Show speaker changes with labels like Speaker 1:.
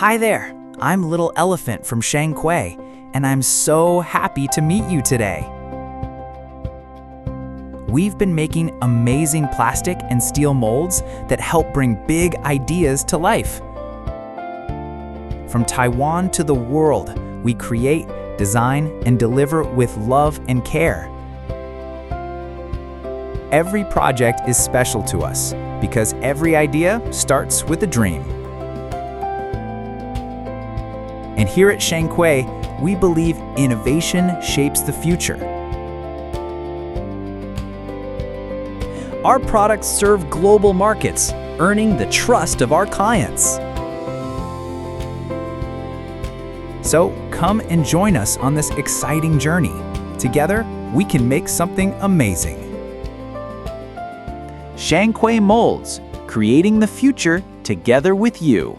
Speaker 1: Hi there, I'm Little Elephant from Shang Kwei, and I'm so happy to meet you today. We've been making amazing plastic and steel molds that help bring big ideas to life. From Taiwan to the world, we create, design, and deliver with love and care. Every project is special to us because every idea starts with a dream. And here at Shang Kwei, we believe innovation shapes the future. Our products serve global markets, earning the trust of our clients. So come and join us on this exciting journey. Together, we can make something amazing. Shang Kwei Molds, creating the future together with you.